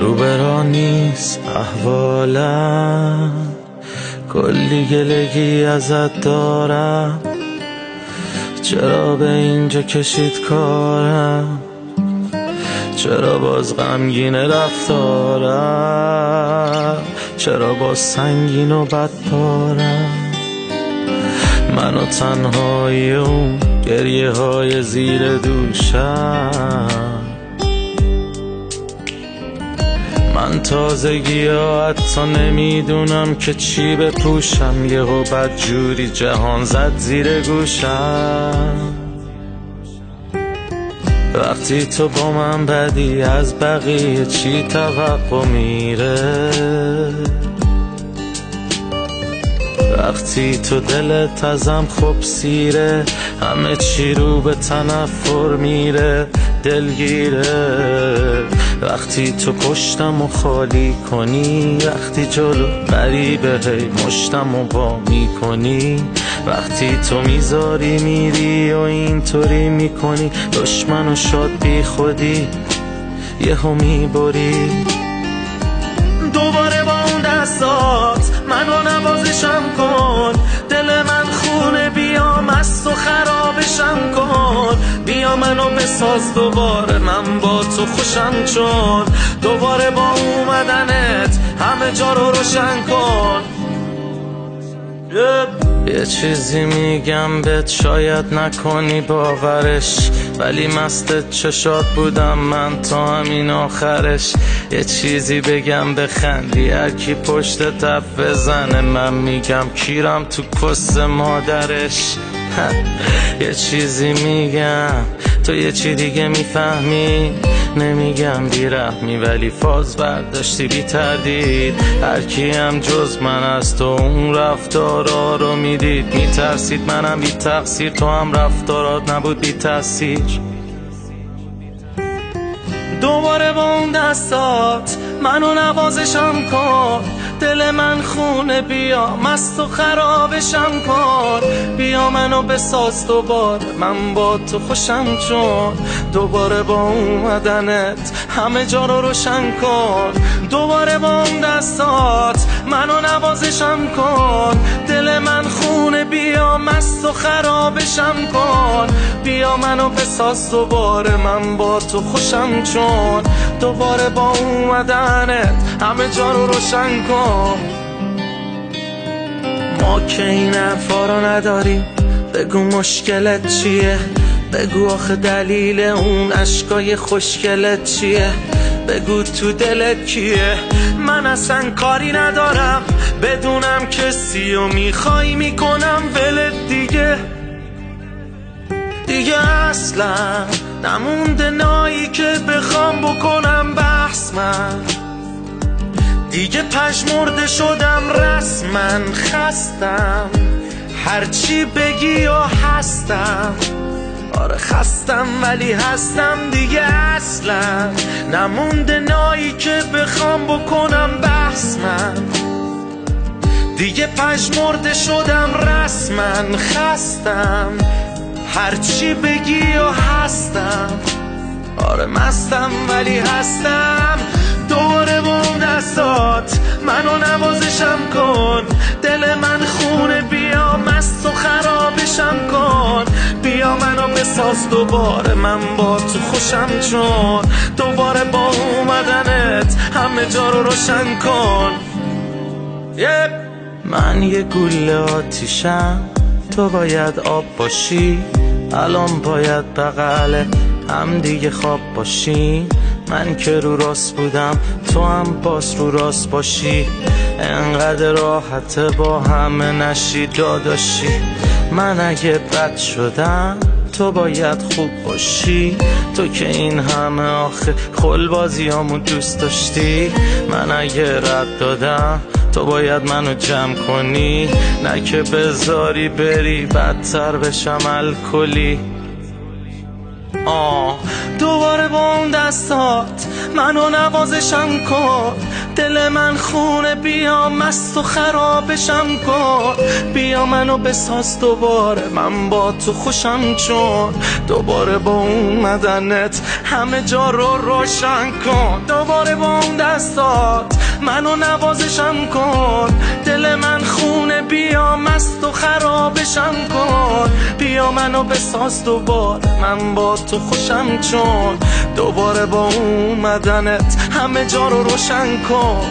روبرا نیست احوالم، کلی گلگی ازت دارم. چرا به اینجا کشید کارم؟ چرا باز غمگین رفتارم؟ چرا باز سنگین و بدپارم؟ من و تنهایی اون گریه های زیر دوشم. من تازگی ها حتی نمیدونم که چی بپوشم، یهو بدجوری جهان زد زیر گوشم. وقتی تو با من بدی از بقیه چی توقع میره؟ وقتی تو دلت ازم خوب سیره، همه چی رو به تنفر میره، دلگیره. وقتی تو پشتم و خالی کنی، وقتی جلو غریبه هی مشتم و با میکنی، وقتی تو میذاری میری و اینطوری میکنی، دشمن و شاد بی خودی یهو میبری. دوباره با اون دستات منو نوازشم کن، دل من خونه بیا مست و خرابشم کن. بیا منو بساز دوباره من با تو خوشم، چون دوباره با اومدنت همه جا رو روشن کن. یه چیزی میگم بهت شاید نکنی باورش، ولی مست چشات بودم من تا همین آخرش. یه چیزی بگم بخندی هرکی پشت تف بزنه، من میگم کیرم تو کس مادرش. یه چیزی میگم تو یه چی دیگه میفهمی، نمیگم بیرحمی ولی فاز برداشتی بی تردید. هرکی هم جز من از تو اون رفتارا رو میدید، میترسید منم بی تقصیر، تو هم رفتارات نبود بی تاثیر. دوباره با اون دستات منو نوازشم کن، دل من خونه بیا مست و خرابشم کن. بیا منو بساز دوباره من با تو خوشم، چون دوباره با اومدنت همه جا رو روشن کن. دوباره با اون دستات منو نوازشم کن، دل من خونه بیا مست و خرابشم کن. بیا منو بساز دوباره من با تو خوشم، چون دوباره با اومدنت همه جا رو روشن کن. ما که این حرفا رو نداریم، بگو مشکلت چیه؟ بگو آخه دلیل اون عشقای خوشگلت چیه؟ بگو تو دلت کیه؟ من اصلا کاری ندارم بدونم کسی و میخوای میکنم ولت دیگه. دیگه اصلا نمونده نایی که بخوام بکنم بحث، من دیگه پژمرده شدم رسما، خستم هرچی بگی و هستم. آره خستم ولی هستم دیگه، اصلا نمونده نایی که بخوام بکنم بحث، من دیگه پژمرده شدم رسما، خستم هرچی بگی و هستم. آره مستم ولی هستم. دوباره با اون دستات منو نوازشم کن، دل من خونه بیا مست و خرابشم کن. بیا منو بساز دوباره من با تو خوشم، چون دوباره با اومدنت همه جا رو روشن کن. من یه گوله آتیشم، تو باید آب باشی، الان باید بغل هم دیگه خواب باشی. من که رو راست بودم تو هم باز رو راست باشی، انقدر راحته با همه نشی داداشی. من اگه بد شدم تو باید خوب باشی، تو که این همه آخه خلبازیامو دوست داشتی. من اگه رد دادم تو باید منو جمع کنی، نه که بذاری بری بدتر بشم الکلی. دوباره با اون دستات منو نوازشم کن، دل من خونه بیا مست و خرابشم کن، بیا منو بساز دوباره من با تو خوشم چون، دوباره با اومدنت همه جا رو روشن کن، دوباره با اون دستات منو نوازشم کن، دل من خونه بیا مست و خرابشم کن، بیا منو بساز دوباره من با تو خوشم چون، دوباره با اومدنت همه جا رو روشن کن.